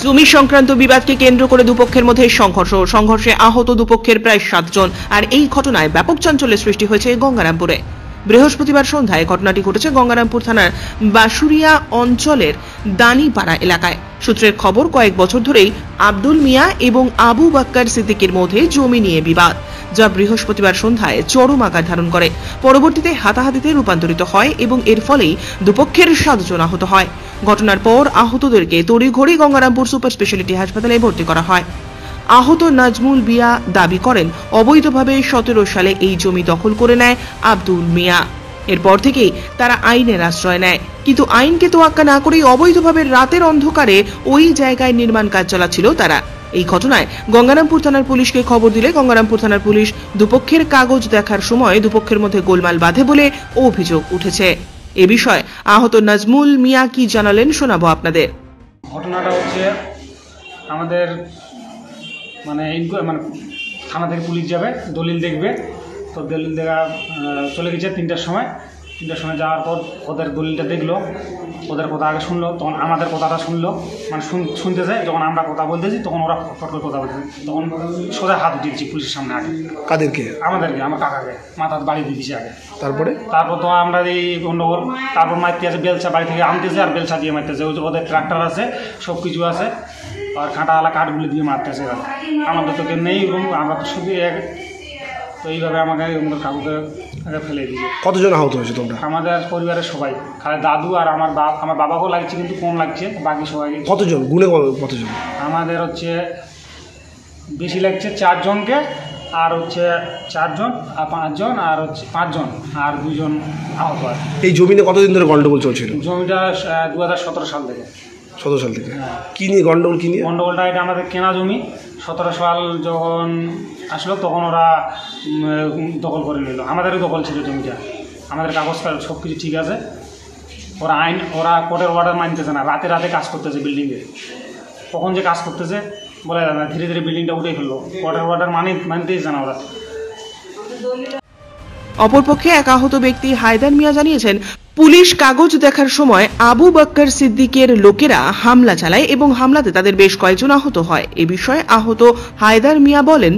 জমি সংক্রান্ত বিবাদকে কেন্দ্র করে দুপক্ষের মধ্যে সংঘর্ষে আহত দুপক্ষের প্রায় 7 জন। আর এই ঘটনায় ব্যাপক চাঞ্চল্যের সৃষ্টি হয়েছে গঙ্গারামপুরে। বৃহস্পতিবার সন্ধ্যায় ঘটনাটি ঘটেছে গঙ্গারামপুর থানার বাসুরিয়া অঞ্চলের দানিপাড়া এলাকায়। সূত্রের খবর, কয়েক বছর ধরেই আব্দুল মিয়া এবং আবু বাক্কার সিদ্দিকের মধ্যে জমি নিয়ে বিবাদ, যা বৃহস্পতিবার সন্ধ্যায় চরম আকার ধারণ করে। পরবর্তীতে হাতাহাতিতে রূপান্তরিত হয় এবং এর ফলেই দুপক্ষের 7 জন আহত হয়। ঘটনার পর আহতদেরকে তড়িঘড়ি গঙ্গারামপুর সুপার স্পেশালিটি হাসপাতালে ভর্তি করা হয়। আহত নাজমুল বিয়া দাবি করেন, অবৈধভাবে 17 সালে এই জমি দখল করে নেয় আব্দুল মিয়া। এরপর থেকেই তারা আইনের আশ্রয় নেয়, কিন্তু আইনকে তোয়াক্কা না করেই অবৈধভাবে রাতের অন্ধকারে ওই জায়গায় নির্মাণ কাজ চালাচ্ছিল তারা। এই ঘটনায় গঙ্গারামপুর থানার পুলিশকে খবর দিলে গঙ্গারামপুর থানার পুলিশ দুপক্ষের কাগজ দেখার সময় দুপক্ষের মধ্যে গোলমাল বাধে বলে অভিযোগ উঠেছে। এ বিষয়ে আহত নাজমুল মিয়া কি জানালেন শোনাবো আপনাদের। ঘটনাটা হচ্ছে আমাদের মানে থানা থেকে পুলিশ যাবে, দলিল দেখবে। তো দলিল দেখা চলে গেছে 3টার সময় যাওয়ার পর ওদের দলিলটা দেখলো, ওদের কথা আগে শুনলো, তখন আমাদের কথাটা শুনলো, মানে শুনতেছে। যখন আমরা কথা বলতেছি তখন ওরা ফট করে কথা বলতেছে, তখন সোজা হাত উঠিয়ে দিচ্ছি পুলিশের সামনে। আগে কাদেরকে? আমাদেরকে, আমার কাকাকে মাথার বাড়ি দিয়ে দিয়েছি আগে। তারপর তো আমরা এই গন্ডগোল, তারপর মারতে আছে বেলচা, বাড়ি থেকে আনতেছে আর বেলচা দিয়ে মারতেছে। ওদের ট্রাক্টর আছে, সব কিছু আছে, আর কাঁটাওয়ালা কাঠগুলি দিয়ে মারতেছে। আমাদের তো কেউ নেই, আমরা তো শুধু তো এইভাবে আমাকে কাকুকে ফেলে দিয়েছে। কতজন আহত হয়েছে তোমরা? আমাদের পরিবারের সবাই, খালি দাদু আর আমার বাবাকেও লাগছে, কিন্তু কম লাগছে, বাকি সবাই। কতজন গুণে কতজন? আমাদের হচ্ছে বেশি লাগছে 4 জনকে, আর হচ্ছে 4 জন আর 5 জন, আর হচ্ছে 5 জন আর 2 জন আহত হয়। এই জমিতে কতদিন ধরে গন্ডগোল চলছিল? জমিটা 2017 সাল থেকে। 17 সাল থেকে? কি নিয়ে গন্ডগোল? কি নিয়ে গন্ডগোলটা? এটা আমাদের কেনা জমি। 17 সাল যখন আসলো তখন ওরা দখল করে নিল। আমাদেরও দখল ছিল জমিটা, আমাদের কাগজ সব কিছু ঠিক আছে। ওরা কোর্টের অর্ডার মানতেছে না, রাতে কাজ করতেছে বিল্ডিংয়ে। কখন যে কাজ করতেছে বলা যায় না, ধীরে ধীরে বিল্ডিংটা উঠে ফেললো। কোর্টের অর্ডার মানতেই জানা ওরা। অপরপক্ষে এক আহত ব্যক্তি হায়দার মিয়া জানিয়েছেন, পুলিশ কাগজ দেখার সময় আবু বাক্কার সিদ্দিকের লোকেরা হামলা চালায় এবং হামলাতে তাদের বেশ কয়েকজন আহত হয়। এ বিষয়ে আহত হায়দার মিয়া বলেন,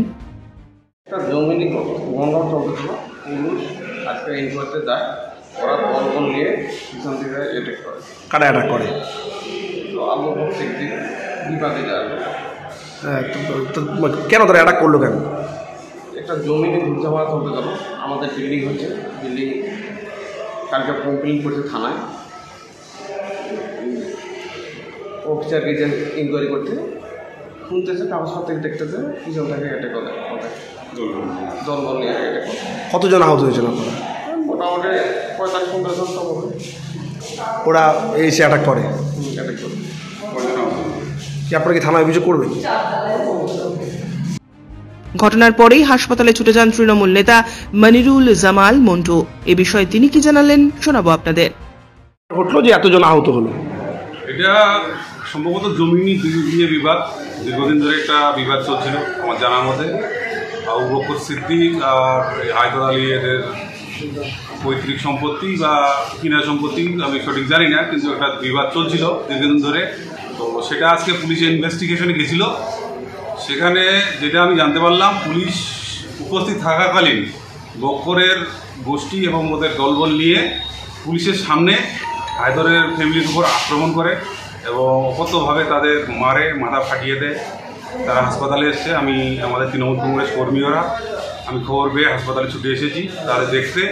কেন তারা অ্যাটাক করলো? কেন? একটা জমি নিয়ে ঝামেলা চলতে গেল। আমাদের বিল্ডিং হচ্ছে, বিল্ডিং কালকে কমপ্লেন করছে থানায়, অফিসার গেছে ইনকোয়ারি করতে, শুনতেছে কাগজপত্র থেকে দেখতেছে পিছনটাকে অ্যাটাক করে, দলবল নিয়ে অ্যাটাক করে। কতজন আহত হয়েছেন আপনারা? মোটামুটি 45-50 জন তো হবে। ওরা এসে অ্যাটাক করে? অ্যাটাক করে। কি আপনারা কি থানায় অভিযোগ করবেন? ঘটনার পরেই হাসপাতালে ছুটে যান তৃণমূল নেতা মনিরুল জামাল মন্টু। এ বিষয়ে তিনি কি জানালেন শোনাবো আপনাদের। ঘটলো যে এতজন আহত হলো? এটা সম্ভবত জমি নিয়ে বিবাদ, দীর্ঘদিন ধরে একটা বিবাদ চলছিল আমার জানার মতে। আবু বকর সিদ্দিক আর হায়দার আলী এদের পৈতৃক সম্পত্তি বা কিনা সম্পত্তি আমি সঠিক জানি না, কিন্তু একটা বিবাদ চলছিল দীর্ঘদিন ধরে। তো সেটা আজকে পুলিশের ইনভেস্টিগেশনে গেছিল। সেখানে যেটা আমি জানতে পারলাম, পুলিশ উপস্থিত থাকাকালীন বক্করের গোষ্ঠী এবং ওদের দলবল নিয়ে পুলিশের সামনে হায়দরের ফ্যামিলির উপর আক্রমণ করে এবং অকথ্যভাবে তাদের মারে, মাথা ফাটিয়ে দেয়। তারা হাসপাতালে এসছে। আমাদের তৃণমূল কংগ্রেস কর্মীরা, আমি খবর পেয়ে হাসপাতালে ছুটে এসেছি তাদের দেখতে।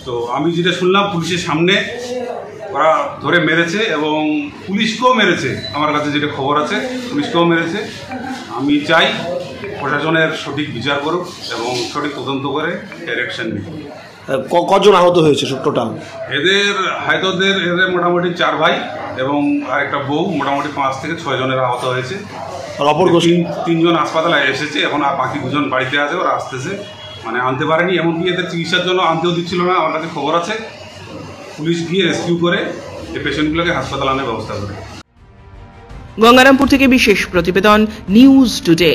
তো আমি যেটা শুনলাম, পুলিশের সামনে ওরা ধরে মেরেছে এবং পুলিশকেও মেরেছে। আমার কাছে যেটা খবর আছে, পুলিশকেও মেরেছে। আমি চাই প্রশাসনের সঠিক বিচার করুক এবং সঠিক তদন্ত করে অ্যাকশন নিক। কজন আহত হয়েছে টোটাল? এদের মোটামুটি 4 ভাই এবং আরেকটা বউ, মোটামুটি 5 থেকে 6 জনের আহত হয়েছে। আর অপর 3 জন হাসপাতালে এসেছে, এখন বাকি 2 জন বাড়িতে আছে, ওরা আসতেছে, মানে আনতে পারেনি। এমনকি এদের চিকিৎসার জন্য আনতেও দিচ্ছিল না, আমার কাছে খবর আছে। পুলিশ গিয়ে রেস্কিউ করে এই পেশেন্টগুলোকে হাসপাতালে আনার ব্যবস্থা করে। গঙ্গারামপুর থেকে বিশেষ প্রতিবেদন, নিউজ টুডে।